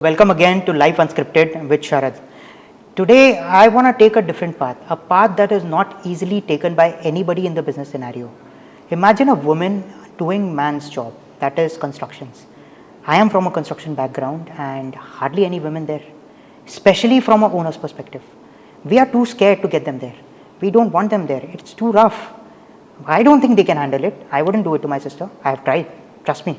Welcome again to Life Unscripted with Sharad. Today, I want to take a different path, a path that is not easily taken by anybody in the business scenario. Imagine a woman doing man's job, that is constructions. I am from a construction background and hardly any women there, especially from an owner's perspective. We are too scared to get them there. We don't want them there. It's too rough. I don't think they can handle it. I wouldn't do it to my sister. I have tried. Trust me.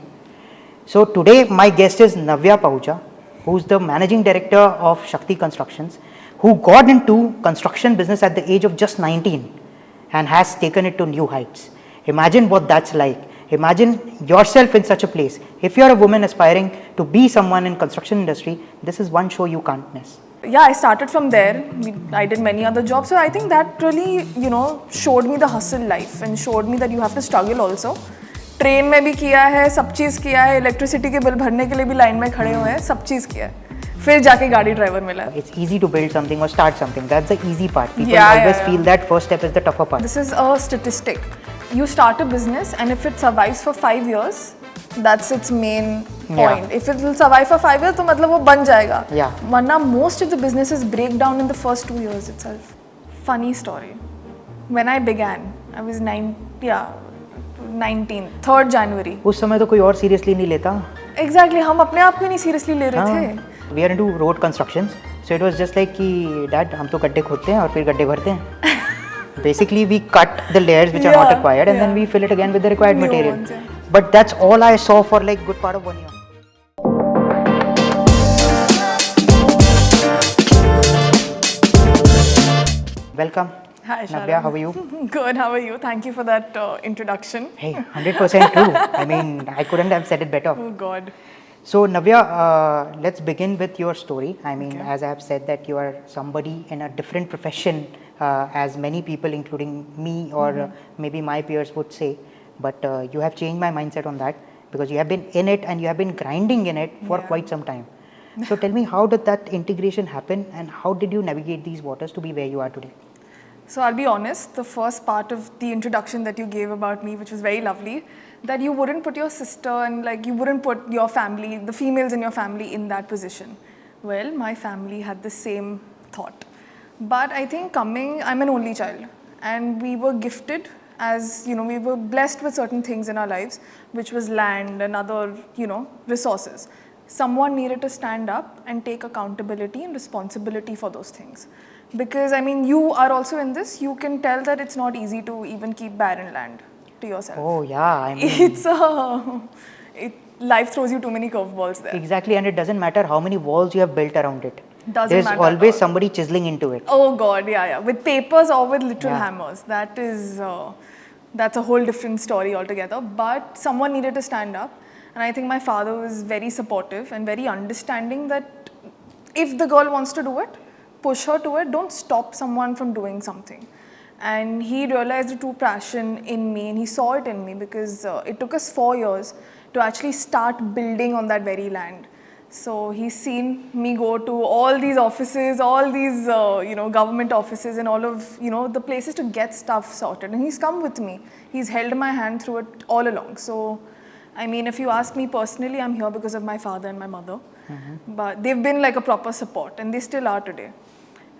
So today, my guest is Navya Pahuja, who's the managing director of Shakti Constructions, who got into construction business at the age of just 19 and has taken it to new heights. Imagine what that's like. Imagine yourself in such a place. If you're a woman aspiring to be someone in construction industry, this is one show you can't miss. Yeah, I started from there. I did many other jobs. So I think that really, showed me the hustle life and showed me that you have to struggle also. Train में भी किया है, सब चीज़ किया है, electricity के bill भरने के लिए भी लाइन में खड़े हुए हैं, सब चीज़ किया है, फिर जाके गाड़ी ड्राइवर मिला. It's easy to build something or start something. That's the easy part. People always feel that first step is the tougher part. This is a statistic. You start a business and if it survives for 5 years, that's its main point. If it will survive for 5 years, तो मतलब वो बन जाएगा. वरना most of the businesses break down in the first 2 years itself. Funny story. When I began, I was 19, 3rd January. उस समय तो कोई और सीरियसली नहीं लेता. Exactly, हम अपने आप को नहीं सीरियसली ले रहे थे. We are into road constructions, so it was just like कि Dad हम तो गड्ढे खोदते हैं और फिर गड्ढे भरते हैं. Basically, we cut the layers which are not required and then we fill it again with the required material. But that's all I saw for like good part of 1 year. Welcome. Hi, Navya, how are you? Good, how are you? Thank you for that introduction. Hey, 100% true. I mean, I couldn't have said it better. Oh God. So Navya, let's begin with your story. I mean, as I have said that you are somebody in a different profession as many people, including me or maybe my peers would say. But you have changed my mindset on that because you have been in it and you have been grinding in it for quite some time. So tell me, how did that integration happen and how did you navigate these waters to be where you are today? So I'll be honest, the first part of the introduction that you gave about me, which was very lovely, that you wouldn't put your sister and like you wouldn't put your family, the females in your family in that position. Well, my family had the same thought. But I think I'm an only child and we were gifted as, we were blessed with certain things in our lives, which was land and other, resources. Someone needed to stand up and take accountability and responsibility for those things. Because, I mean, you are also in this, you can tell that it's not easy to even keep barren land to yourself. Oh, yeah. I mean, life throws you too many curveballs there. Exactly, and it doesn't matter how many walls you have built around it. There's always somebody chiseling into it. Oh, God, yeah. With papers or with literal hammers. That's a whole different story altogether. But someone needed to stand up. And I think my father was very supportive and very understanding that if the girl wants to do it, push her to it, don't stop someone from doing something. And he realized the true passion in me and he saw it in me because it took us 4 years to actually start building on that very land. So he's seen me go to all these offices, all these government offices and all of the places to get stuff sorted. And he's come with me. He's held my hand through it all along. So I mean, if you ask me personally, I'm here because of my father and my mother. But they've been like a proper support and they still are today.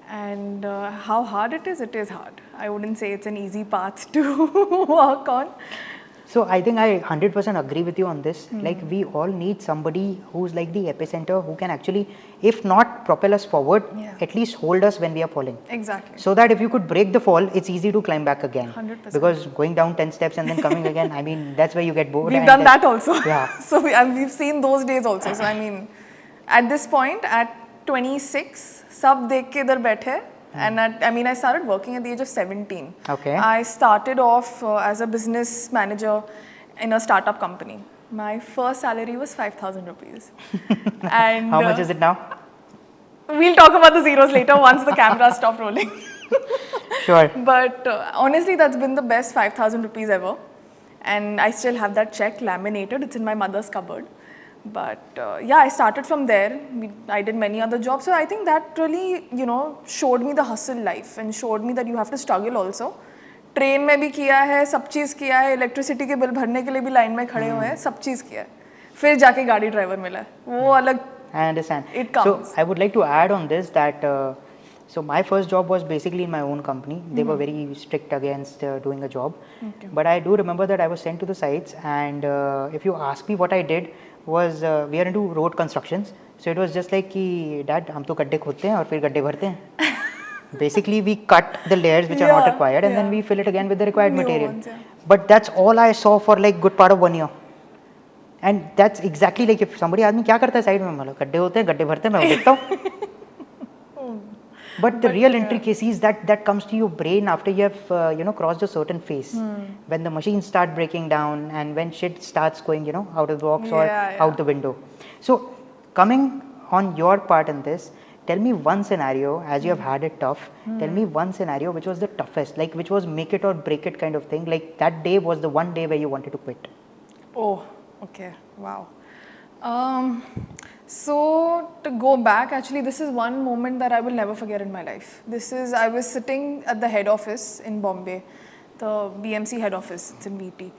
And how hard it is hard. I wouldn't say it's an easy path to work on. So I think I 100% agree with you on this. Like we all need somebody who's like the epicenter who can actually, if not propel us forward, at least hold us when we are falling. Exactly. So that if you could break the fall, it's easy to climb back again. 100%. Because going down 10 steps and then coming again, I mean, that's where you get bored. We've done that also. Yeah. So we've seen those days also. So I mean, at this point, at 26, sab dekh ke idhar baithe. And I started working at the age of 17. Okay. I started off as a business manager in a startup company. My first salary was 5,000 rupees. And how much is it now? We'll talk about the zeros later once the camera stopped rolling. Sure. But honestly, that's been the best 5,000 rupees ever. And I still have that check laminated. It's in my mother's cupboard. But I started from there. I did many other jobs. So I think that really, showed me the hustle life and showed me that you have to struggle also. Train में भी किया है, सब चीज़ किया है, electricity के bill भरने के लिए भी लाइन में खड़े हुए हैं, सब चीज़ किया है, फिर जाके गाड़ी ड्राइवर मिला है, वो अलग I understand. It comes. So I would like to add on this that so my first job was basically in my own company. They were very strict against doing a job. Okay. But I do remember that I was sent to the sites, and if you ask me what I did was we are into road constructions. So it was just like कि dad हम तो गड्ढे खोदते हैं और फिर गड्ढे भरते हैं. Basically we cut the layers which are not Yeah, required and then yeah. we fill it again with the required New material. ones, yeah. But that's all I saw for like good part of 1 year. And that's exactly like if somebody आदमी क्या करता है side में मतलब गड्ढे होते हैं गड्ढे भरते हैं मैं वो देखता हूँ. But the real intricacies that comes to your brain after you have crossed a certain phase, when the machines start breaking down and when shit starts going out of the box or out the window. So coming on your part in this, tell me one scenario as you have had it tough. Tell me one scenario which was the toughest, like which was make it or break it kind of thing. Like that day was the one day where you wanted to quit. Oh, okay, wow. So to go back, actually this is one moment that I will never forget in my life. I was sitting at the head office in Bombay, the BMC head office, it's in BT.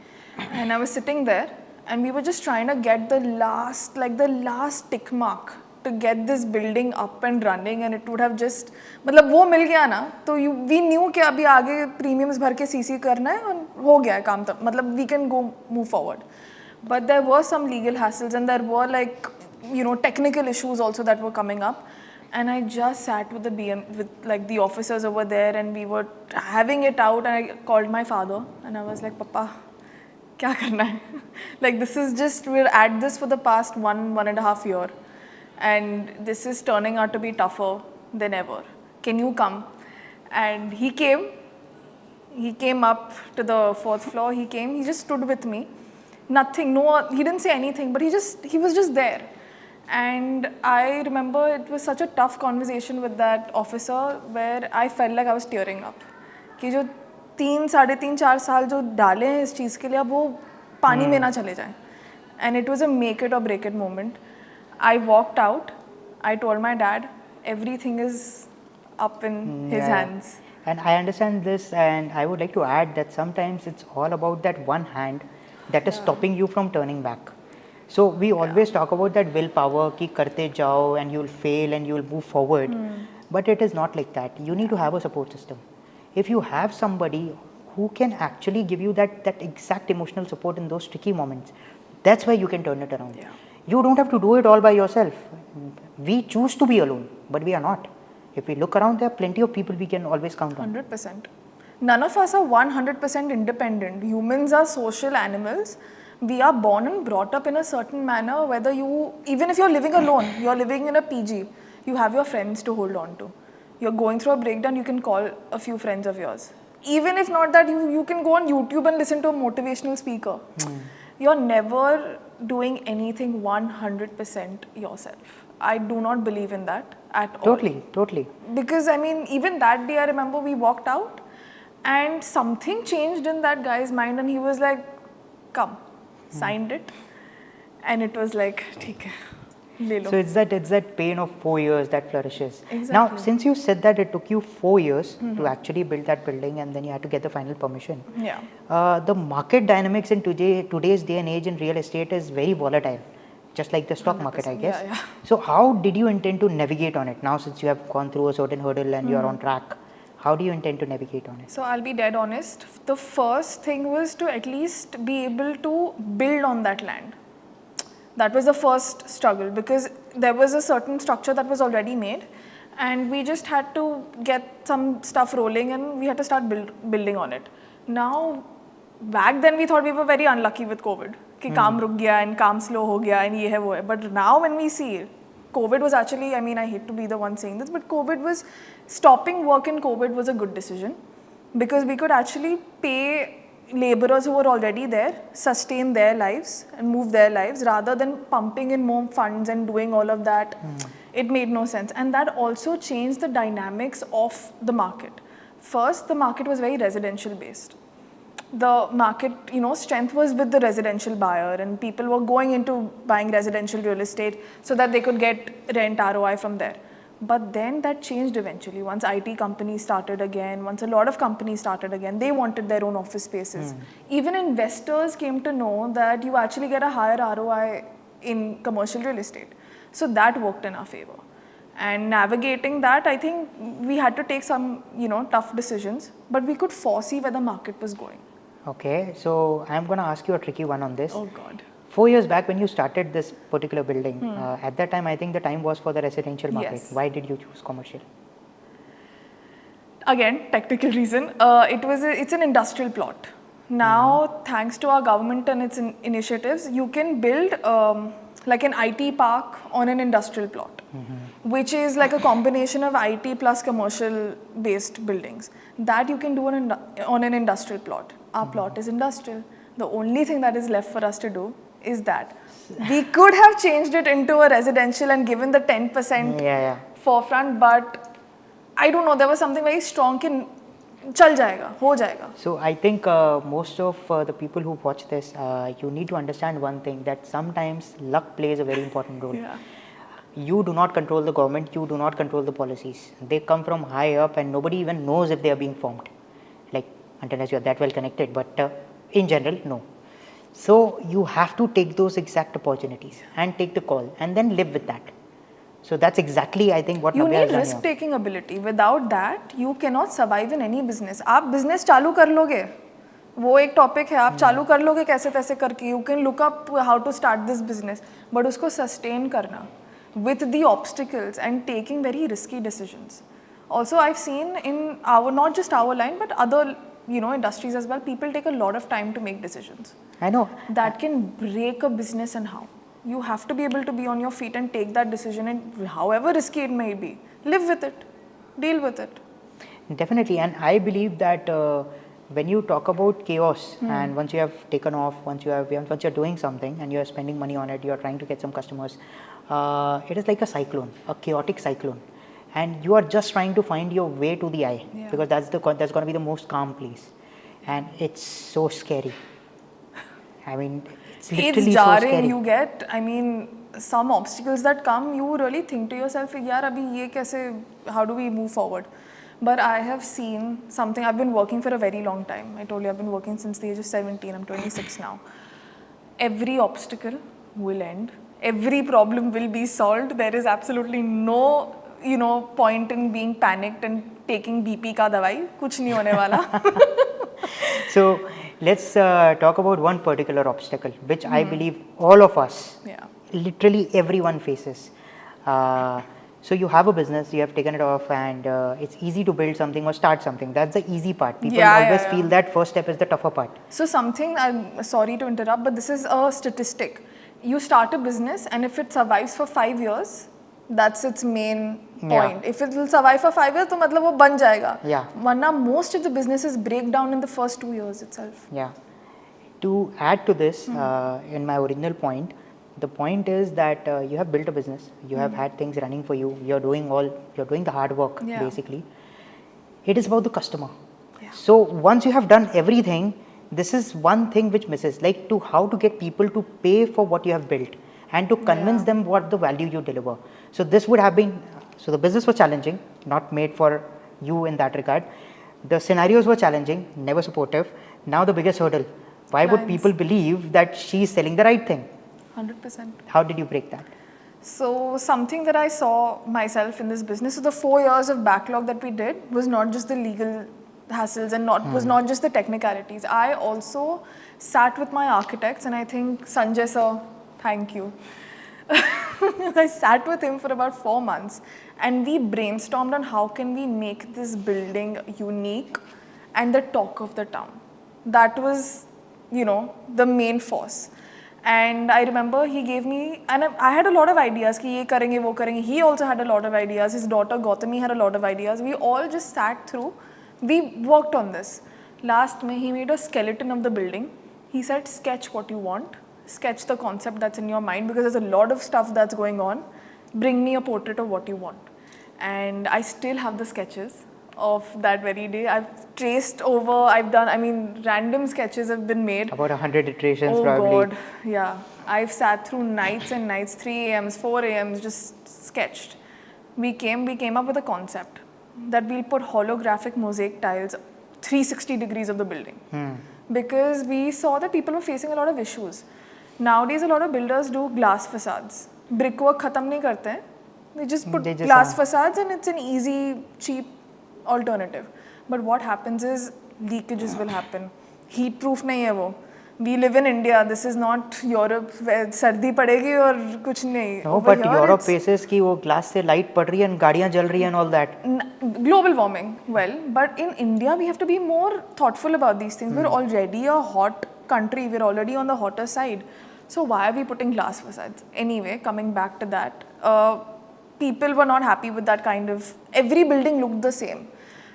And I was sitting there and we were just trying to get the last tick mark to get this building up and running, and it would have just, मतलब वो मिल गया ना, तो we knew कि अभी आगे premiums भर के CC करना है और हो गया है काम तब, मतलब we can go move forward. But there were some legal hassles and there were technical issues also that were coming up, and I just sat with the officers over there and we were having it out, and I called my father and I was like, Papa, क्या करना है? Like this is just, we're at this for the past 1.5 years and this is turning out to be tougher than ever. Can you come? And he came up to the 4th floor, he just stood with me. Nothing, no, he didn't say anything, but he was just there. And I remember it was such a tough conversation with that officer where I felt like I was tearing up. कि जो 3-4 साल जो डाले हैं इस चीज़ के लिए अब वो पानी में ना चले जाएं. And it was a make it or break it moment. I walked out, I told my dad, everything is up in his hands. And I understand this, and I would like to add that sometimes it's all about that one hand that is stopping you from turning back. So we always talk about that willpower, ki karte jao and you'll fail and you'll move forward. But it is not like that. You need to have a support system. If you have somebody who can actually give you that exact emotional support in those tricky moments, that's where you can turn it around. Yeah. You don't have to do it all by yourself. We choose to be alone, but we are not. If we look around, there are plenty of people we can always count on. 100%. None of us are 100% independent. Humans are social animals. We are born and brought up in a certain manner, even if you're living alone, you're living in a PG, you have your friends to hold on to. You're going through a breakdown, you can call a few friends of yours. Even if not that, you can go on YouTube and listen to a motivational speaker. You're never doing anything 100% yourself. I do not believe in that at all. Totally. Because even that day I remember we walked out and something changed in that guy's mind and he was like, come, signed it, and it was like, theek hai, le lo. So it's that pain of 4 years that flourishes. Exactly. Now, since you said that it took you 4 years to actually build that building and then you had to get the final permission. Yeah. The market dynamics in today's day and age in real estate is very volatile, just like the stock market, I guess. Yeah. So how did you intend to navigate on it now, since you have gone through a certain hurdle and you are on track? How do you intend to navigate on it? So I'll be dead honest. The first thing was to at least be able to build on that land. That was the first struggle because there was a certain structure that was already made and we just had to get some stuff rolling and we had to start building on it. Now, back then we thought we were very unlucky with COVID. कि काम रुक गया and काम slow हो गया and ये है वो है. But now when we see COVID was actually, I hate to be the one saying this, but stopping work in COVID was a good decision because we could actually pay laborers who were already there, sustain their lives and move their lives rather than pumping in more funds and doing all of that. It made no sense. And that also changed the dynamics of the market. First, the market was very residential based. The market, strength was with the residential buyer and people were going into buying residential real estate so that they could get rent ROI from there. But then that changed eventually. Once IT companies started again, once a lot of companies started again, they wanted their own office spaces. Even investors came to know that you actually get a higher ROI in commercial real estate. So that worked in our favor. And navigating that, I think we had to take some, tough decisions, but we could foresee where the market was going. Okay, so I'm going to ask you a tricky one on this. Oh God. 4 years back when you started this particular building, at that time I think the time was for the residential market. Yes. Why did you choose commercial? Again, technical reason. It's an industrial plot. Now, thanks to our government and its initiatives, you can build like an IT park on an industrial plot, which is like a combination of IT plus commercial-based buildings. That you can do on an industrial plot. Our plot is industrial. The only thing that is left for us to do is that. We could have changed it into a residential and given the 10% forefront, but I don't know, there was something very strong in chal jayega, ho jayega. So I think most of the people who watch this, you need to understand one thing, that sometimes luck plays a very important role. Yeah. You do not control the government, you do not control the policies. They come from high up and nobody even knows if they are being formed. Like, unless you are that well connected, but in general, no. So you have to take those exact opportunities and take the call and then live with that. So that's exactly, I think, what you Navya has need done here. risk-taking ability. Without that, you cannot survive in any business. आप business चालू कर लोगे, वो एक topic है. आप चालू कर लोगे कैसे तैसे करके. You can look up how to start this business, but उसको sustain करना with the obstacles and taking very risky decisions. Also, I've seen in not just our line, but other industries as well, people take a lot of time to make decisions. I know. That can break a business. And how? You have to be able to be on your feet and take that decision, and however risky it may be, live with it, deal with it. Definitely, and I believe that when you talk about chaos and once you have taken off, once you're doing something and you're spending money on it, you're trying to get some customers, it is like a cyclone, a chaotic cyclone. And you are just trying to find your way to the eye, because that's going to be the most calm place, and it's so scary. I mean, it's literally it's jarring. so scary. You get, some obstacles that come, you really think to yourself, yaar, abhi ye kaise, how do we move forward? But I have seen something. I've been working for a very long time. I told you I've been working since the age of 17. I'm 26 now. Every obstacle will end. Every problem will be solved. There is absolutely no point in being panicked and taking BP ka dawai. Kuch nahi hone wala. So let's talk about one particular obstacle, which I believe all of us, literally everyone faces. So you have a business, you have taken it off, and it's easy to build something or start something. That's the easy part. People always feel that first step is the tougher part. So something, I'm sorry to interrupt, but this is a statistic. You start a business, and if it survives for 5 years, that's its main point. If it will survive for 5 years, तो मतलब वो बन जाएगा. वरना most of the businesses break down in the first 2 years itself. Yeah. To add to this, in my original point, the point is that you have built a business, you have had things running for you, you're doing the hard work basically. It is about the customer. So once you have done everything, this is one thing which misses, like how to get people to pay for what you have built and to convince them what the value you deliver. So this would have been, so the business was challenging, not made for you in that regard. The scenarios were challenging, never supportive. Now the biggest hurdle, why would people believe that she's selling the right thing? 100%. How did you break that? So something that I saw myself in this business, so the 4 years of backlog that we did was not just the legal hassles and was not just the technicalities. I also sat with my architects, and I think Sanjay sir, thank you. I sat with him for about 4 months, and we brainstormed on how can we make this building unique and the talk of the town. That was, the main force. And I remember he gave me, and I had a lot of ideas, ki ye karenge, wo karenge. He also had a lot of ideas. His daughter Gautami had a lot of ideas. We all just sat through. We worked on this. Last May, he made a skeleton of the building. He said, sketch what you want. Sketch the concept that's in your mind, because there's a lot of stuff that's going on. Bring me a portrait of what you want. And I still have the sketches of that very day. I've traced over, random sketches have been made. About 100 iterations probably. Oh God, yeah. I've sat through nights and nights, 3 a.m.s, 4 a.m.s, just sketched. We came up with a concept that we'll put holographic mosaic tiles 360 degrees of the building. Because we saw that people were facing a lot of issues. Nowadays, a lot of builders do glass facades. brickwork khatam nahi karte hain. They just put They just glass facades and it's an easy, cheap alternative. But what happens is leakages will happen. Heat proof nahi hai wo. We live in India. This is not Europe where सर्दी पड़ेगी और कुछ नहीं. No, Over but here Europe it's faces कि वो glass से light पड़ रही है and गाड़ियाँ जल रही हैं and all that. global warming. Well, but in India we have to be more thoughtful about these things. We're already a hot country. We're already on the hotter side. So why are we putting glass facades? Anyway, coming back to that, people were not happy with that kind of. Every building looked the same.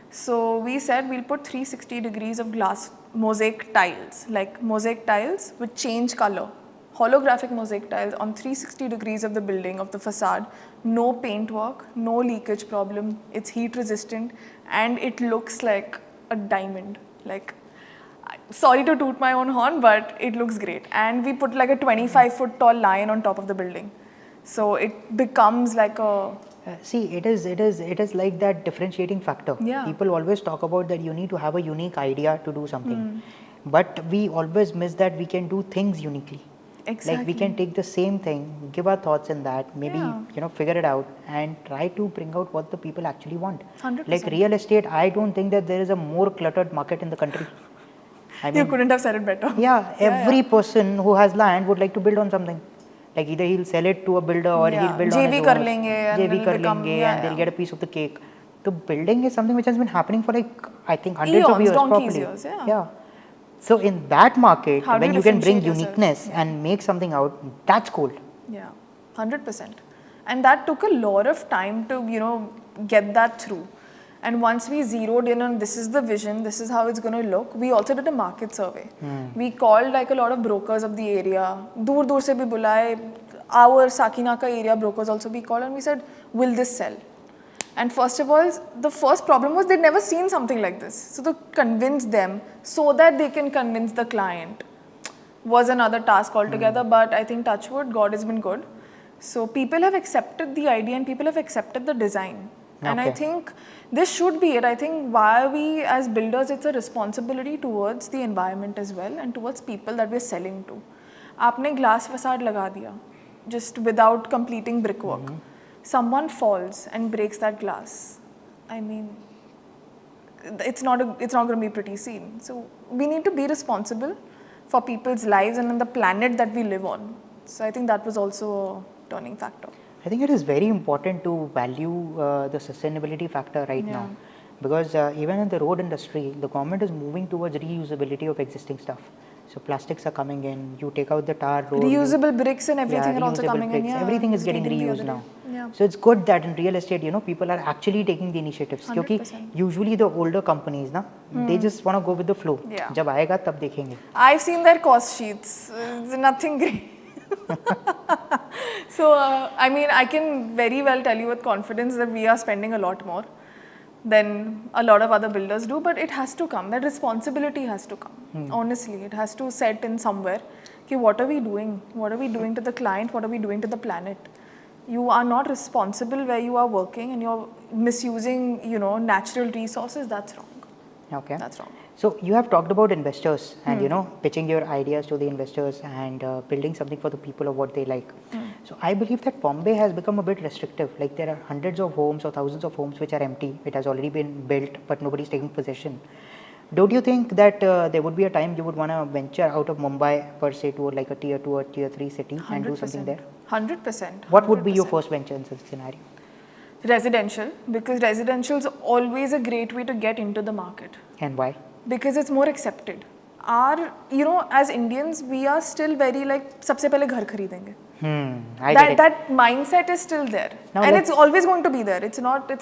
So we said we'll put 360 degrees of glass mosaic tiles, like mosaic tiles which change color. Holographic mosaic tiles on 360 degrees of the building, of the facade. No paint work, no leakage problem. It's heat resistant and it looks like a diamond. Like, sorry to toot my own horn, but it looks great. And we put like a 25-foot tall lion on top of the building. So it becomes like a... See, it is like that differentiating factor. Yeah. People always talk about that you need to have a unique idea to do something. But we always miss that we can do things uniquely. Exactly. Like we can take the same thing, give our thoughts in that, maybe figure it out and try to bring out what the people actually want. 100%. Like real estate, I don't think that there is a more cluttered market in the country. I mean, you couldn't have said it better. Yeah, every person who has land would like to build on something. Like either he'll sell it to a builder or he'll build on his JV kar own. lenge and JV it'll kar become- lenge yeah, and they'll yeah. get a piece of the cake. So building is something which has been happening for like I think hundreds of Eons, years donkeys probably. years, yeah. So in that market, How do when you you can bring differentiate yourself? uniqueness and make something out, that's cool. Yeah, 100%. And that took a lot of time to, get that through. And once we zeroed in on this is the vision, this is how it's going to look, we also did a market survey. We called like a lot of brokers of the area. Dur se bhi bulaye. Our Sakinaka area brokers also we called and we said, will this sell? And first of all, the first problem was they'd never seen something like this. So to convince them so that they can convince the client was another task altogether. But I think touch wood, God has been good. So people have accepted the idea and people have accepted the design. And I Okay. think this should be it. I think why we as builders, it's a responsibility towards the environment as well and towards people that we're selling to. Aapne glass facade laga diya, just without completing brickwork. Someone falls and breaks that glass. I mean, it's not going to be a pretty scene. So we need to be responsible for people's lives and on the planet that we live on. So I think that was also a turning factor. I think it is very important to value the sustainability factor right now. Because even in the road industry, the government is moving towards reusability of existing stuff. So plastics are coming in, you take out the tar road. Reusable bricks and everything are also reusable coming in. bricks. Yeah, Everything is I was getting reading the reused other now. day. Yeah. So it's good that in real estate, people are actually taking the initiatives. Because 100%. usually the older companies, they just want to go with the flow. Yeah. जब आएगा तब देखेंगे. I've seen their cost sheets. Nothing great. So, I mean, I can very well tell you with confidence that we are spending a lot more than a lot of other builders do, but it has to come. That responsibility has to come. Honestly, it has to set in somewhere. Okay, what are we doing? What are we doing to the client? What are we doing to the planet? You are not responsible where you are working and you're misusing, natural resources. That's wrong. Okay. That's wrong. So you have talked about investors and pitching your ideas to the investors and building something for the people of what they like. So I believe that Bombay has become a bit restrictive. Like there are hundreds of homes or thousands of homes which are empty. It has already been built, but nobody's taking possession. Don't you think that there would be a time you would want to venture out of Mumbai per se to like a tier 2 or tier 3 city and do something there? 100%. What would be your 100%. first venture in such a scenario? Residential, because residential is always a great way to get into the market. And why? Because it's more accepted. As Indians, we are still very like, सबसे पहले घर खरीदेंगे. I get it. That mindset is still there, Now and let's- it's always going to be there. It's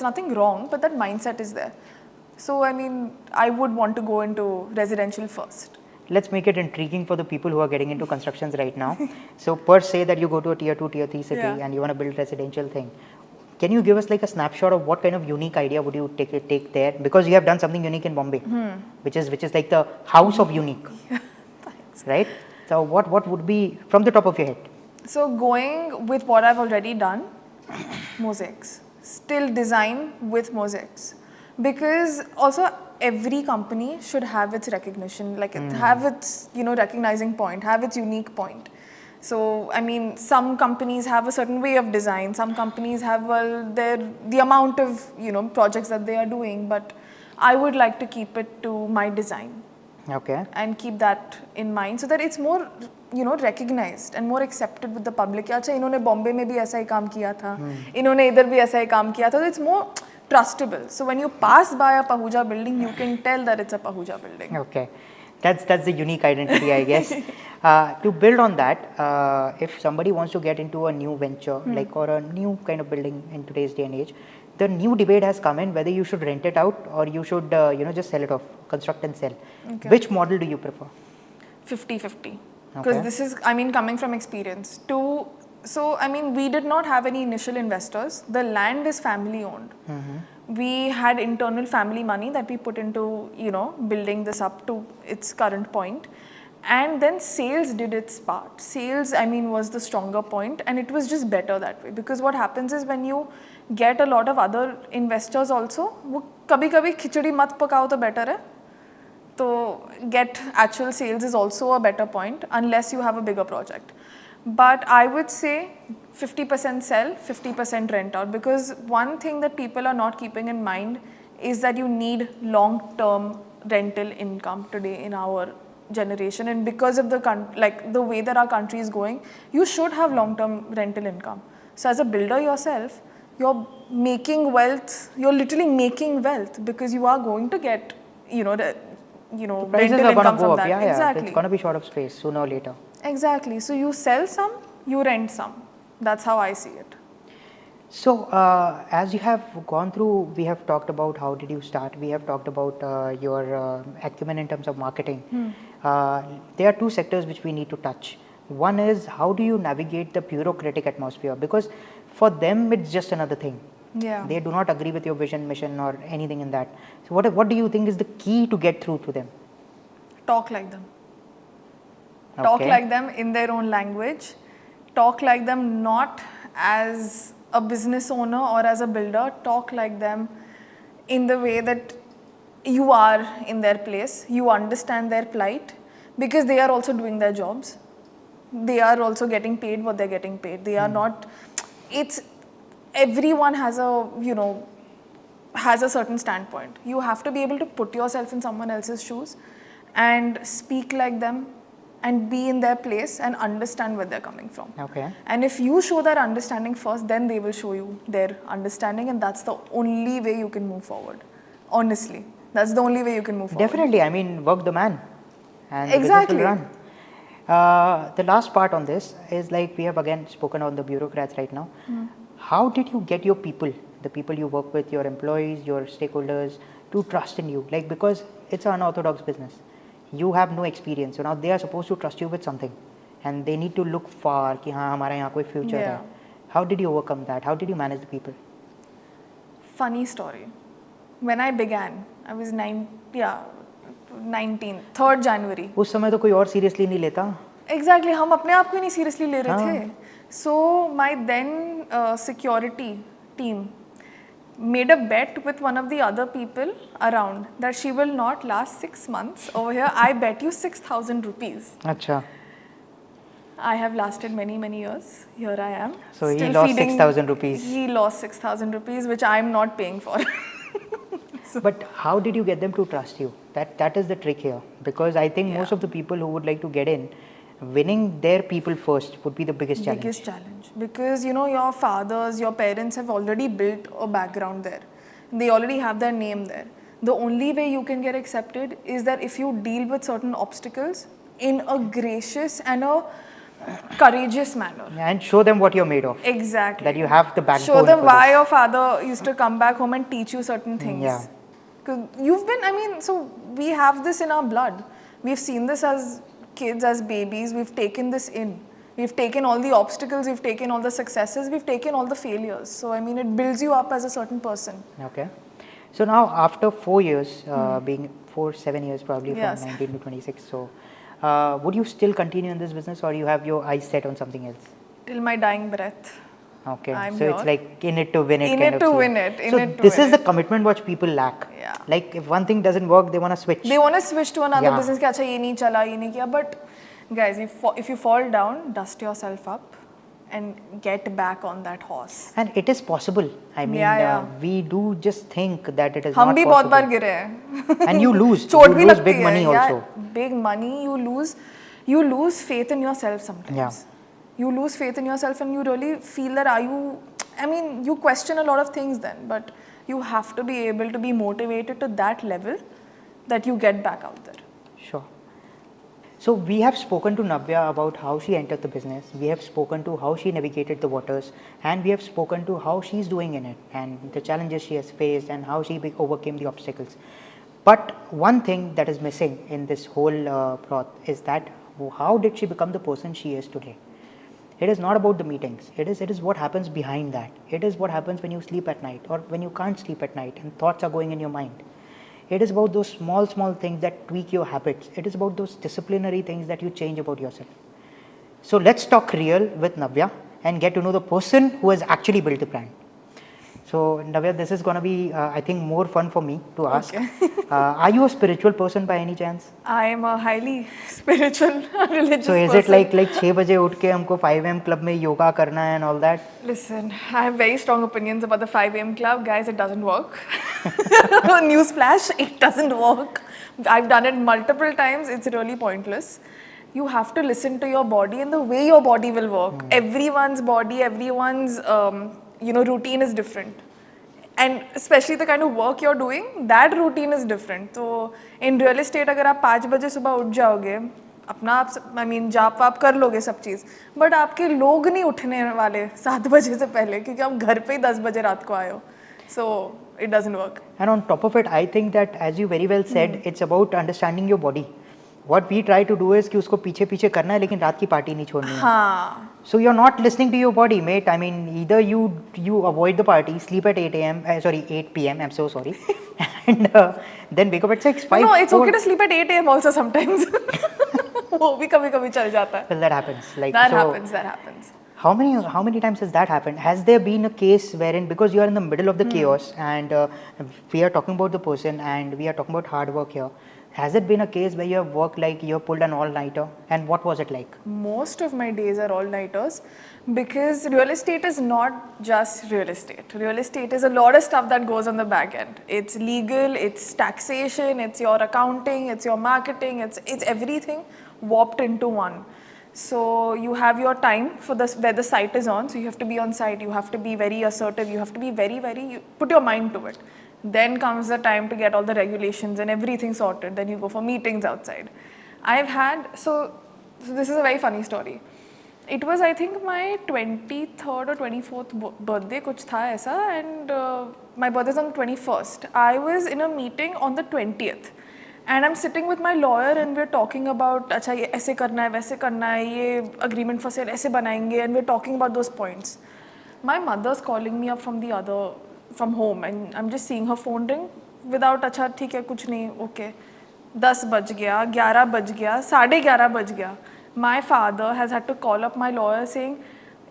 nothing wrong, but that mindset is there. So I mean, I would want to go into residential first. Let's make it intriguing for the people who are getting into constructions right now. So per se that you go to a tier 2, tier 3 city and you want to build residential thing. Can you give us like a snapshot of what kind of unique idea would you take there? Because you have done something unique in Bombay, which is like the house of unique, right? So what would be from the top of your head? So going with what I've already done, mosaics. Still design with mosaics. Because also every company should have its recognition, like have its recognizing point, have its unique point. So, I mean, some companies have a certain way of design. Some companies have, well, the amount of, projects that they are doing. But I would like to keep it to my design. Okay. And keep that in mind so that it's more, recognized and more accepted with the public. अच्छा, इन्होंने बॉम्बे में भी ऐसा ही काम किया था, इन्होंने इधर भी ऐसा ही काम किया था. So it's more trustable. So when you pass by a Pahuja building, you can tell that it's a Pahuja building. Okay. That's the unique identity, I guess. To build on that, if somebody wants to get into a new venture, or a new kind of building in today's day and age, the new debate has come in whether you should rent it out or you should, just sell it off, construct and sell. Okay. Which model do you prefer? 50-50. Because this is, coming from experience. We did not have any initial investors. The land is family owned. We had internal family money that we put into, building this up to its current point. And then sales did its part. Sales, was the stronger point, and it was just better that way. Because what happens is when you get a lot of other investors also, वो कभी-कभी खिचड़ी मत पकाओ तो better है. So get actual sales is also a better point unless you have a bigger project. But I would say 50% sell, 50% rent out, because one thing that people are not keeping in mind is that you need long-term rental income today in our generation, and because of the way that our country is going, you should have long-term rental income. So as a builder yourself, you're making wealth, you're literally making wealth because you are going to get, the prices rental are going to income go from up. that. Yeah, Exactly. It's going to be short of space sooner or later. Exactly. So you sell some, you rent some. That's how I see it. So, as you have gone through, we have talked about how did you start, we have talked about your acumen in terms of marketing. There are two sectors which we need to touch. One is how do you navigate the bureaucratic atmosphere, because for them it's just another thing. Yeah. They do not agree with your vision, mission or anything in that. So what do you think is the key to get through to them? Talk like them. Okay. Talk like them in their own language. Talk like them not as a business owner or as a builder. Talk like them in the way that you are in their place. You understand their plight because they are also doing their jobs. They are also getting paid what they're getting paid. They are not, everyone has a certain standpoint. You have to be able to put yourself in someone else's shoes and speak like them and be in their place and understand where they're coming from. Okay. And if you show that understanding first, then they will show you their understanding, and that's the only way you can move forward. Honestly, that's the only way you can move forward. Definitely, work the man and Exactly. the business will run. The last part on this is we have again spoken on the bureaucrats right now. How did you get your people, the people you work with, your employees, your stakeholders to trust in you? Because it's an unorthodox business. You have no experience. So now they are supposed to trust you with something and they need to look far कि हाँ हमारा यहाँ कोई future है. How did you overcome that? How did you manage the people? Funny story. When I began, I was 19, 3rd January. उस समय तो कोई और seriously नहीं लेता. Exactly, हम अपने आप को ही नहीं seriously ले रहे थे. So my then security team made a bet with one of the other people around that she will not last 6 months over here. I bet you 6,000 rupees. Acha. I have lasted many years. Here I am. So he lost 6,000 rupees. He lost 6,000 rupees, which I am not paying for. But how did you get them to trust you? That is the trick here, because I think most of the people who would like to get in, winning their people first would be the biggest challenge. Biggest challenge, because your fathers, your parents have already built a background there. They already have their name there. The only way you can get accepted is that if you deal with certain obstacles in a gracious and a courageous manner. And show them what you're made of. Exactly. That you have the backbone. Show them why your father used to come back home and teach you certain things. Yeah. Because you've been, so we have this in our blood. We've seen this as kids, as babies. We've taken this in. We've taken all the obstacles, we've taken all the successes, we've taken all the failures. So, it builds you up as a certain person. Okay. So now after 4 years, being 7 years probably Yes. from 19 to 26. So, would you still continue in this business or you have your eyes set on something else? Till my dying breath. Okay. I'm so here. it's like in it to win it. In kind it of to thing. win it. In so it to this win is the it. commitment which people lack. Yeah. Like if one thing doesn't work, they want to switch. They want to switch to another Yeah. business. Ki, Acha, ye nahi chala, ye nahi kiya. But Guys, if you fall down, dust yourself up and get back on that horse. And it is possible. I mean, we do just think that it is हम not भी possible. बहुत बार गिरे हैं. And you lose. चोट You भी lose लगती big है. money also. Big money. You lose faith in yourself sometimes. Yeah. You lose faith in yourself and you really feel that I mean, you question a lot of things then, but you have to be able to be motivated to that level that you get back out there. Sure. So we have spoken to Navya about how she entered the business. We have spoken to how she navigated the waters, and we have spoken to how she's doing in it and the challenges she has faced and how she overcame the obstacles. But one thing that is missing in this whole plot is that how did she become the person she is today? It is not about the meetings. It is what happens behind that. It is what happens when you sleep at night or when you can't sleep at night and thoughts are going in your mind. It is about those small things that tweak your habits. It is about those disciplinary things that you change about yourself. So let's talk real with Navya and get to know the person who has actually built the brand. So Navya, this is going to be, I think, more fun for me to ask. Okay. Are you a spiritual person by any chance? I am a highly spiritual, religious person. So is it like 6 बजे उठ के हमको 5 AM club में yoga करना है and all that? Listen, I have very strong opinions about the 5 AM club. Guys, it doesn't work. Newsflash, it doesn't work. I've done it multiple times. It's really pointless. You have to listen to your body and the way your body will work. Everyone's body, everyone's routine is different. And especially the kind of work you're doing, that routine is different. So in real estate, अगर आप 5 बजे सुबह उठ जाओगे, अपना आप जाप वाप कर लोगे सब चीज़, बट आपके लोग नहीं उठने वाले 7 बजे से पहले क्योंकि आप घर पे ही 10 बजे रात को आए हो. So it doesn't work. And on top of it, I think that as you very well said, it's about understanding your body. What we try to do is कि उसको पीछे करना है लेकिन रात की पार्टी नहीं छोड़नी है. हाँ. So you're not listening to your body, mate. I mean, either you avoid the party, sleep at 8 PM, I'm so sorry, and then wake up at 6, 5, No, it's 4. okay to sleep at 8 AM also sometimes. वो भी कभी चल जाता है. Well, that happens. That happens. How many times has that happened? Has there been a case wherein, because you are in the middle of the chaos and we are talking about the person and we are talking about hard work here, has it been a case where you have worked like you have pulled an all-nighter, and what was it like? Most of my days are all-nighters because real estate is not just real estate. Real estate is a lot of stuff that goes on the back end. It's legal, it's taxation, it's your accounting, it's your marketing, it's everything warped into one. So you have your time for where the site is on, so you have to be on site, you have to be very assertive, you have to be you put your mind to it. Then comes the time to get all the regulations and everything sorted. Then you go for meetings outside. So this is a very funny story. It was, I think, my 23rd or 24th birthday, कुछ था ऐसा, and my birthday is on the 21st. I was in a meeting on the 20th. And I'm sitting with my lawyer and we're talking about, अच्छा ये ऐसे करना है, वैसे करना है, ये agreement for sale ऐसे बनाएंगे, and we're talking about those points. My mother's calling me up from home and I'm just seeing her phone ring without अच्छा ठीक है कुछ नहीं, okay. 10 बज गया, 11 बज गया, 11:30 बज गया. My father has had to call up my lawyer saying,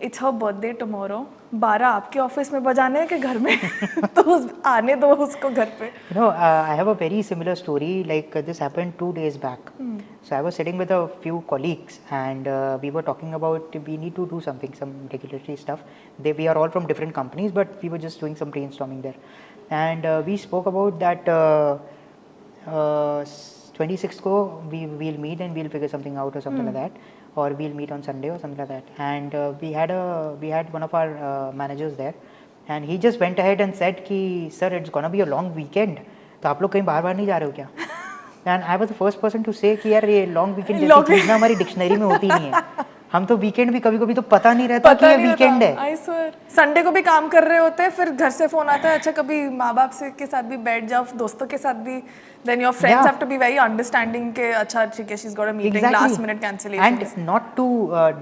it's her birthday tomorrow. 12 आपके ऑफिस में बजाने हैं कि घर में? तो आने दो उसको घर पे. You know, I have a very similar story. Like this happened 2 days back. So I was sitting with a few colleagues and we were talking about we need to do some regulatory stuff. We are all from different companies, but we were just doing some brainstorming there. And we spoke about that 26th ko we'll meet and we'll figure something out or something like that. Or we'll meet on Sunday or something like that. And we had one of our managers there, and he just went ahead and said कि sir, it's gonna be a long weekend. तो आप लोग कहीं बाहर नहीं जा रहे हो क्या? And I was the first person to say कि यार ये long weekend जैसी चीज़ ना हमारी डिक्शनरी में होती नहीं है. हम तो वीकेंड भी कभी तो पता नहीं रहता कि ये वीकेंड है. I swear. संडे को भी काम कर रहे होते हैं, फिर घर से फोन आता है, अच्छा कभी माँ बाप के साथ भी बैठ जाओ, दोस्तों के साथ भी. Then your friends have to be very understanding के अच्छा ठीक है, she's got a meeting, last minute cancellation. And not to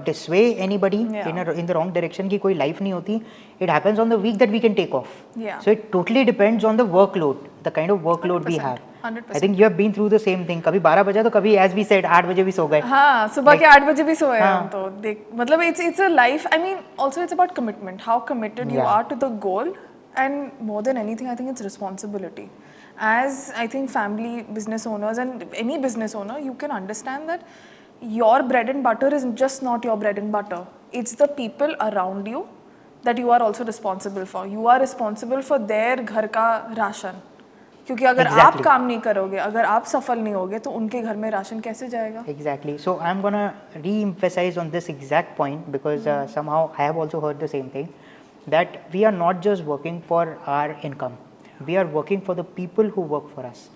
dissuade anybody in the wrong direction कि कोई life नहीं होती. It happens on the week that we can take off. Yeah. So it totally depends on the workload, the kind of workload 100%, we have. 100%. I think you have been through the same thing. कभी 12 बजा तो कभी as we said 8 बजे भी सो गए. हाँ, सुबह के 8 बजे भी सोए हम तो देख मतलब it's a life. I mean also it's about commitment. How committed you are to the goal, and more than anything I think it's responsibility. As I think family business owners and any business owner, you can understand that your bread and butter is just not your bread and butter. It's the people around you that you are also responsible for. You are responsible for their घर का ration. क्योंकि अगर आप काम नहीं करोगे, अगर आप सफल नहीं होगे, तो उनके घर में राशन कैसे जाएगा? Exactly. So I'm gonna re-emphasize on this exact point because somehow I have also heard the same thing, that we are not just working for our income. We are working for the people who work for us.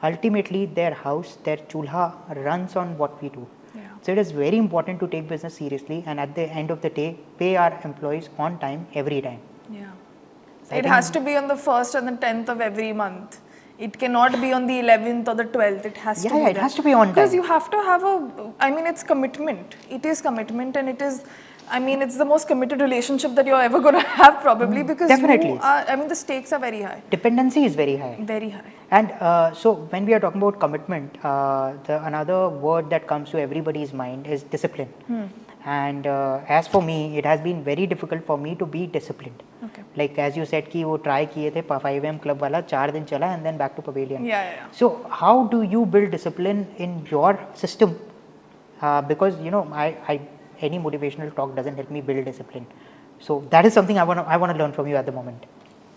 Ultimately, their house, their chulha runs on what we do. Yeah. So it is very important to take business seriously, and at the end of the day, pay our employees on time every time. Yeah. It has to be on the 1st and the 10th of every month. It cannot be on the 11th or the 12th. It has to be it has to be on time. Because you have to have it's commitment. It is commitment, and it is, it's the most committed relationship that you're ever going to have probably, because Definitely. the stakes are very high. Dependency is very high. Very high. And so when we are talking about commitment, another word that comes to everybody's mind is discipline. And as for me, it has been very difficult for me to be disciplined. Okay. Like as you said कि वो try किए थे 5 AM club वाला 4 दिन चला and then back to pavilion. Yeah. So how do you build discipline in your system? Because any motivational talk doesn't help me build discipline. So that is something I want to learn from you at the moment.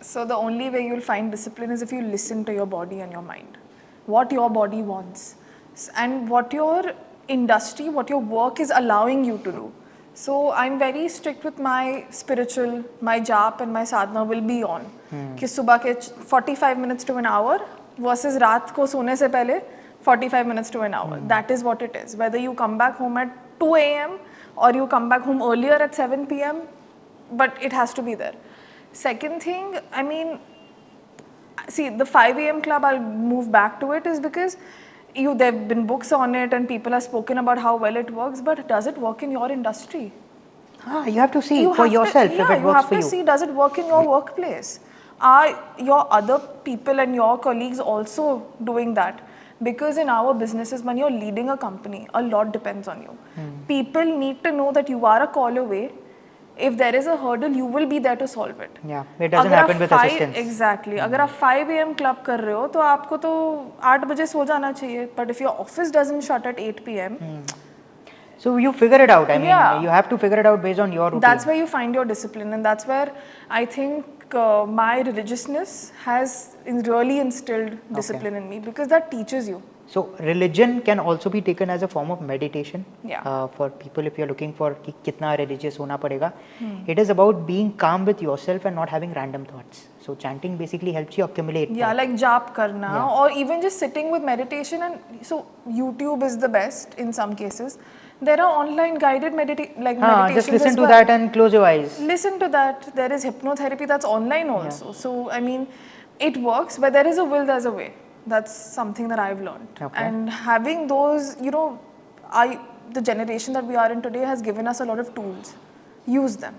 So the only way you'll find discipline is if you listen to your body and your mind, what your body wants, and what your industry, what your work is allowing you to do. So I'm very strict with my spiritual, my jap and my sadhana will be on. कि सुबह के 45 minutes to an hour versus रात को सोने से पहले 45 minutes to an hour. That is what it is. Whether you come back home at 2 AM or you come back home earlier at 7 PM, but it has to be there. Second thing, see, the 5 AM club, I'll move back to it, is because there have been books on it and people have spoken about how well it works, but does it work in your industry? You have to see for yourself if it works for you. You have to see, does it work in your workplace? Are your other people and your colleagues also doing that? Because in our businesses, when you're leading a company, a lot depends on you. People need to know that you are a call away. If there is a hurdle, you will be there to solve it. Yeah, it doesn't happen with assistance. Exactly. अगर आप 5 AM club कर रहे हो, तो आपको तो 8 बजे सो जाना चाहिए. But if your office doesn't shut at 8 PM, so you figure it out. You have to figure it out based on your routine. That's where you find your discipline, and that's where I think my religiousness has really instilled discipline in me, because that teaches you. So religion can also be taken as a form of meditation. Yeah. For people, if you're looking for कि कितना religious होना पड़ेगा, it is about being calm with yourself and not having random thoughts. So chanting basically helps you accumulate. Yeah, like jap karna, or even just sitting with meditation. And so YouTube is the best in some cases. There are online guided meditations. Just listen to that and close your eyes. Listen to that. There is hypnotherapy that's online also. Yeah. So it works, but there is a will, there's a way. That's something that I've learned. Okay. And having those, the generation that we are in today has given us a lot of tools. Use them.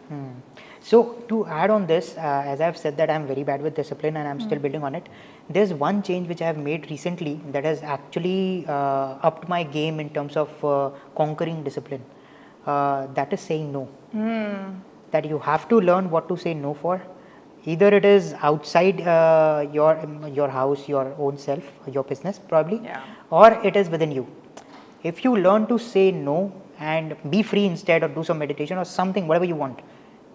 So to add on this, as I've said that I'm very bad with discipline and I'm still building on it, there's one change which I have made recently that has actually upped my game in terms of conquering discipline. That is saying no. That you have to learn what to say no for. Either it is outside your house, your own self, your business probably, or it is within you. If you learn to say no and be free instead, or do some meditation or something, whatever you want,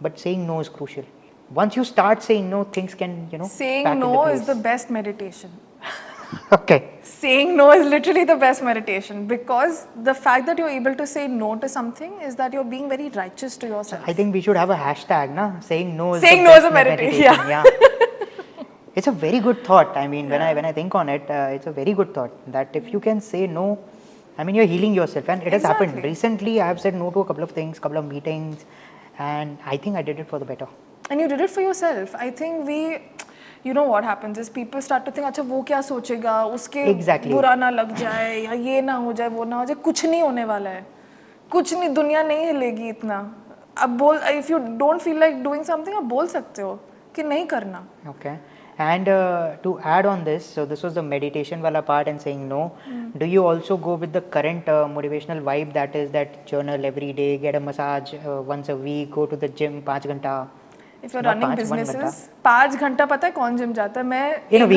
but saying no is crucial. Once you start saying no, things can, saying no is the best meditation. Okay. Saying no is literally the best meditation, because the fact that you're able to say no to something is that you're being very righteous to yourself. I think we should have a hashtag, na? Saying no is a meditation. Yeah. It's a very good thought. When I think on it, it's a very good thought that if you can say no, you're healing yourself, and it has happened. Recently, I have said no to a couple of things, couple of meetings, and I think I did it for the better. And you did it for yourself. I think what happens is people start to think, अच्छा वो क्या सोचेगा, उसके बुरा ना लग जाए, या ये ना हो जाए, वो ना हो जाए, कुछ नहीं होने वाला है, कुछ नहीं, दुनिया नहीं हिलेगी इतना. अब if you don't feel like doing something, आप बोल सकते हो कि नहीं करना. Okay. And to add on this, so this was the meditation wala part and saying no. Do you also go with the current motivational vibe, that is that journal every day, get a massage once a week, go to the gym 5 घंटा? If you're running businesses, 5 घंटा पता है कौन gym जाता है? मैं in a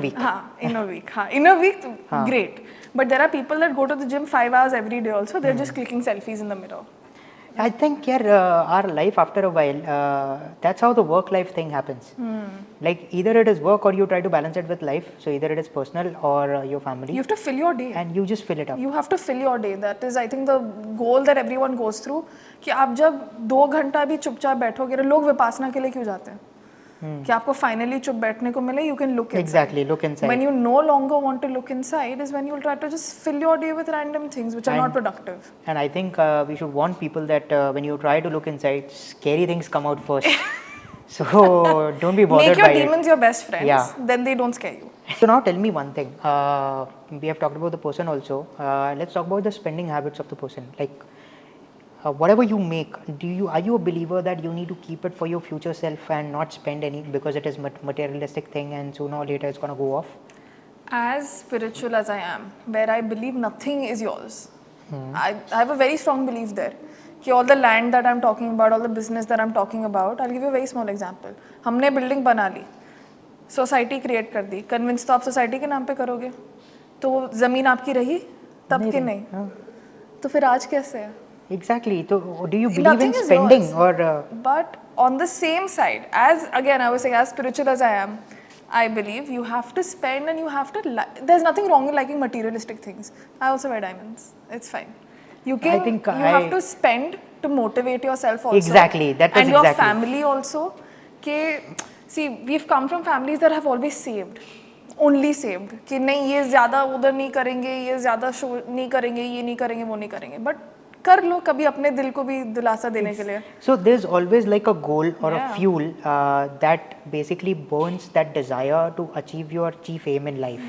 week. हाँ, in a week, great. But there are people that go to the gym 5 hours every day also. They're just clicking selfies in the mirror. I think our life after a while, that's how the work-life thing happens. Like either it is work or you try to balance it with life. So either it is personal or your family. You have to fill your day. And you just fill it up. You have to fill your day. That is, I think, the goal that everyone goes through. कि आप जब 2 घंटा भी चुपचाप बैठोगे, लोग विपासना के लिए क्यों जाते हैं? कि आपको finally चुप बैठने को मिले, you can look inside. Exactly, look inside. When you no longer want to look inside is when you'll try to just fill your day with random things which are not productive. And I think we should warn people that when you try to look inside, scary things come out first. So don't be bothered by it. Make your demons your best friends. Yeah. Then they don't scare you. So now tell me one thing. We have talked about the person also. Let's talk about the spending habits of the person. Like whatever you make, are you a believer that you need to keep it for your future self and not spend any because it is materialistic thing and sooner or later it's gonna go off? As spiritual as I am, where I believe nothing is yours, I have a very strong belief there. कि all the land that I'm talking about, all the business that I'm talking about, I'll give you a very small example. हमने building बना ली, society create कर दी, convince तो आप society के नाम पे करोगे, तो ज़मीन आपकी रही, तब कि नहीं, तो फिर आज कैसे है? Exactly. So do you believe in spending or? But on the same side, as again I was saying, as spiritual as I am, I believe you have to spend and you have to. There's nothing wrong with liking materialistic things. I also wear diamonds. It's fine. You can. You have to spend to motivate yourself also. Exactly. That was and your family also. See, we've come from families that have always saved. Only saved. कि नहीं ये ज़्यादा उधर नहीं करेंगे, ये ज़्यादा show नहीं करेंगे, ये नहीं करेंगे, वो नहीं करेंगे. But कर लो कभी अपने दिल को भी दिलासा देने के लिए. So there's always like a goal or a fuel that basically burns that desire to achieve your chief aim in life.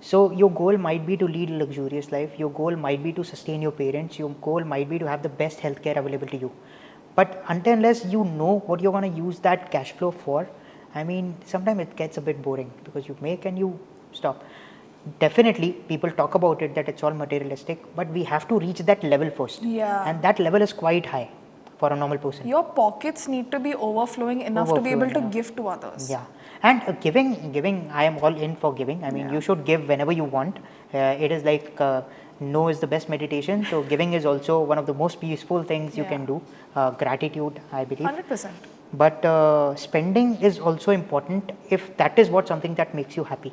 So your goal might be to lead a luxurious life. Your goal might be to sustain your parents. Your goal might be to have the best healthcare available to you. But until unless you know what you're going to use that cash flow for, I mean, sometimes it gets a bit boring because you make and you stop. Definitely, people talk about it that it's all materialistic, but we have to reach that level first. Yeah. And that level is quite high for a normal person. Your pockets need to be overflowing enough to be able to give to others. Yeah. And giving, I am all in for giving. I mean, you should give whenever you want. It is like no is the best meditation. So giving is also one of the most peaceful things you can do. Gratitude, I believe. 100%. But spending is also important if that is what something that makes you happy.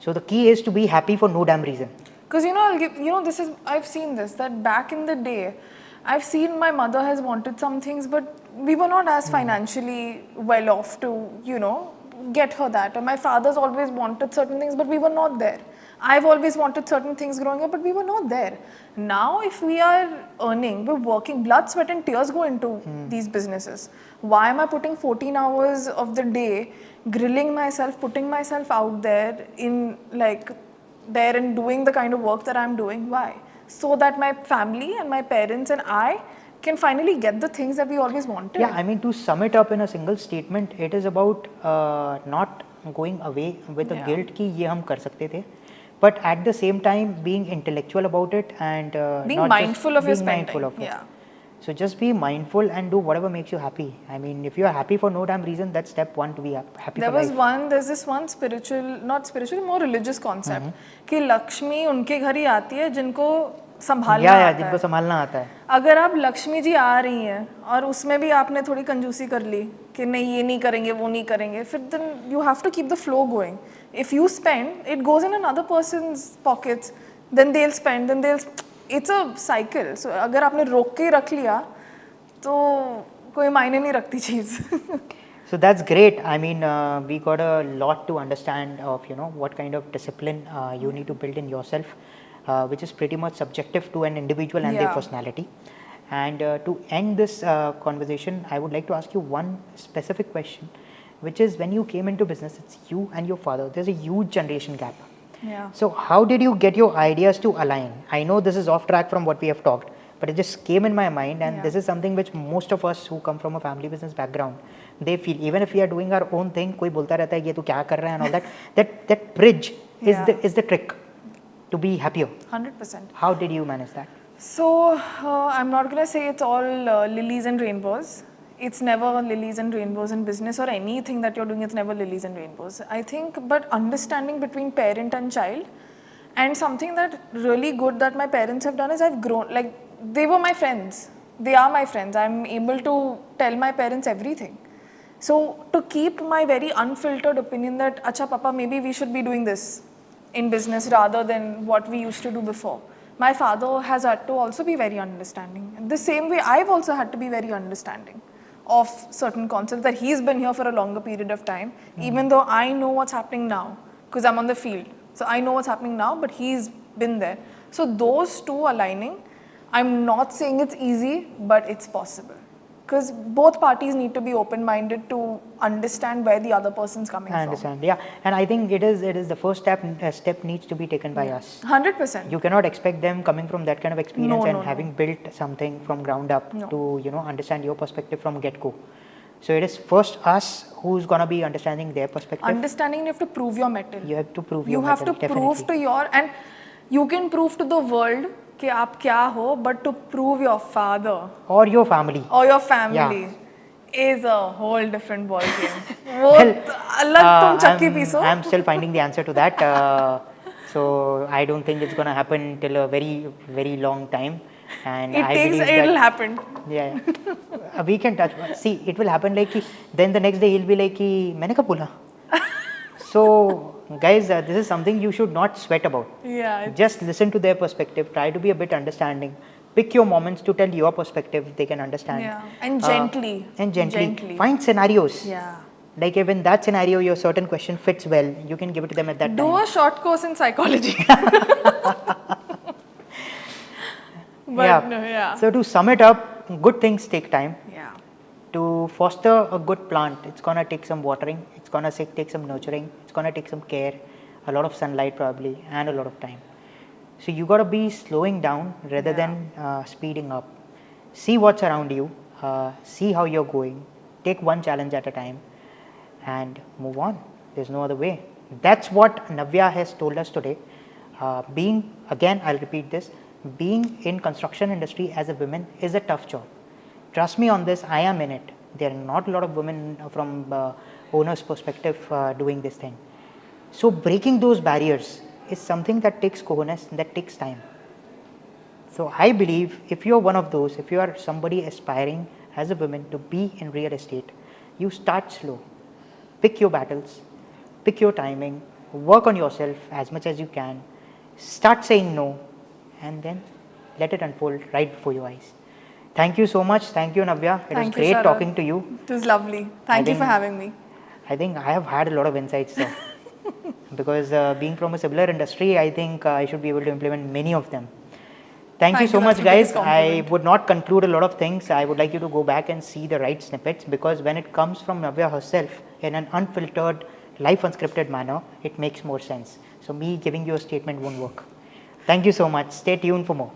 So the key is to be happy for no damn reason. Because I've seen this, that back in the day, I've seen my mother has wanted some things, but we were not as financially well off to, get her that. Or my father's always wanted certain things, but we were not there. I've always wanted certain things growing up, but we were not there. Now, if we are earning, we're working, blood, sweat and tears go into these businesses. Why am I putting 14 hours of the day, grilling myself, putting myself out there in there and doing the kind of work that I'm doing? Why? So that my family and my parents and I can finally get the things that we always wanted. Yeah, I mean, to sum it up in a single statement, it is about not going away with the guilt कि ये हम कर सकते थे. But at the same time, being intellectual about it and being mindful of your spending. Mindful of it. So just be mindful and do whatever makes you happy. I mean, if you are happy for no damn reason, that's step one to be happy for life. There's this one more religious concept कि लक्ष्मी उनके घर ही आती है जिनको संभालना आता है. जिनको संभालना आता है. अगर आप लक्ष्मी जी आ रही हैं और उसमें भी आपने थोड़ी कंजूसी कर ली कि नहीं ये नहीं करेंगे वो नहीं करेंगे, फिर then you have to keep the flow going. If you spend, it goes in another person's pockets, then they'll spend, it's a cycle. So अगर आपने रोक के रख लिया तो कोई मायने नहीं रखती चीज़. So that's great. I mean, we got a lot to understand of what kind of discipline you need to build in yourself, which is pretty much subjective to an individual and their personality. And to end this conversation, I would like to ask you one specific question, which is when you came into business, it's you and your father. There's a huge generation gap. Yeah. So how did you get your ideas to align? I know this is off track from what we have talked, but it just came in my mind, and this is something which most of us who come from a family business background, they feel even if we are doing our own thing, कोई बोलता रहता है ये तू क्या कर रहा है and all that. That bridge is the trick to be happier. 100%. How did you manage that? So I'm not gonna say it's all lilies and rainbows. It's never lilies and rainbows in business or anything that you're doing. It's never lilies and rainbows. I think, but understanding between parent and child, And something that really good that my parents have done is I've grown, like they were my friends. They are my friends. I'm able to tell my parents everything. So to keep my very unfiltered opinion that, acha papa, maybe we should be doing this in business rather than what we used to do before. My father has had to also be very understanding. The same way I've also had to be very understanding of certain concepts that he's been here for a longer period of time, even though I know what's happening now because I'm on the field. So I know what's happening now, but he's been there. So those two aligning, I'm not saying it's easy, but it's possible. Because both parties need to be open-minded to understand where the other person's coming from. I understand, yeah. And I think it is the first step needs to be taken by us. 100%. You cannot expect them coming from that kind of experience and having no. built something from ground up to, understand your perspective from get-go. So it is first us who's going to be understanding their perspective. Understanding, you have to prove your mettle. You have to prove your mettle. mettle. You have to definitely. prove to your, and you can prove to the world कि आप क्या हो, but to prove your father or your family is a whole different ball game. Well, I'm still finding the answer to that. So I don't think it's going to happen till a very, very long time. And it'll happen. Yeah. We can touch. See, it will happen like then the next day he'll be like मैंने कब बोला? So guys, this is something you should not sweat about. Yeah. Just listen to their perspective. Try to be a bit understanding. Pick your moments to tell your perspective. They can understand. Yeah. And gently. Find scenarios. Yeah. Like if in that scenario your certain question fits well, you can give it to them at that time. Do a short course in psychology. So to sum it up, good things take time. Yeah. To foster a good plant, it's gonna take some watering, it's gonna take some nurturing, it's gonna take some care, a lot of sunlight probably, and a lot of time. So you gotta be slowing down rather than speeding up. See what's around you, see how you're going, take one challenge at a time, and move on. There's no other way. That's what Navya has told us today. Again, I'll repeat this, being in construction industry as a woman is a tough job. Trust me on this, I am in it. There are not a lot of women from owner's perspective doing this thing. So breaking those barriers is something that takes cojones and that takes time. So I believe if you're one of those, if you are somebody aspiring as a woman to be in real estate, you start slow. Pick your battles, pick your timing, work on yourself as much as you can, start saying no, and then let it unfold right before your eyes. Thank you so much. Thank you, Navya. It was great talking to you. It was lovely. Thank you for having me. I think I have had a lot of insights though. Because being from a similar industry, I think I should be able to implement many of them. Thank you so much, guys. I would not conclude a lot of things. I would like you to go back and see the right snippets, because when it comes from Navya herself in an unfiltered, life unscripted manner, it makes more sense. So me giving you a statement won't work. Thank you so much. Stay tuned for more.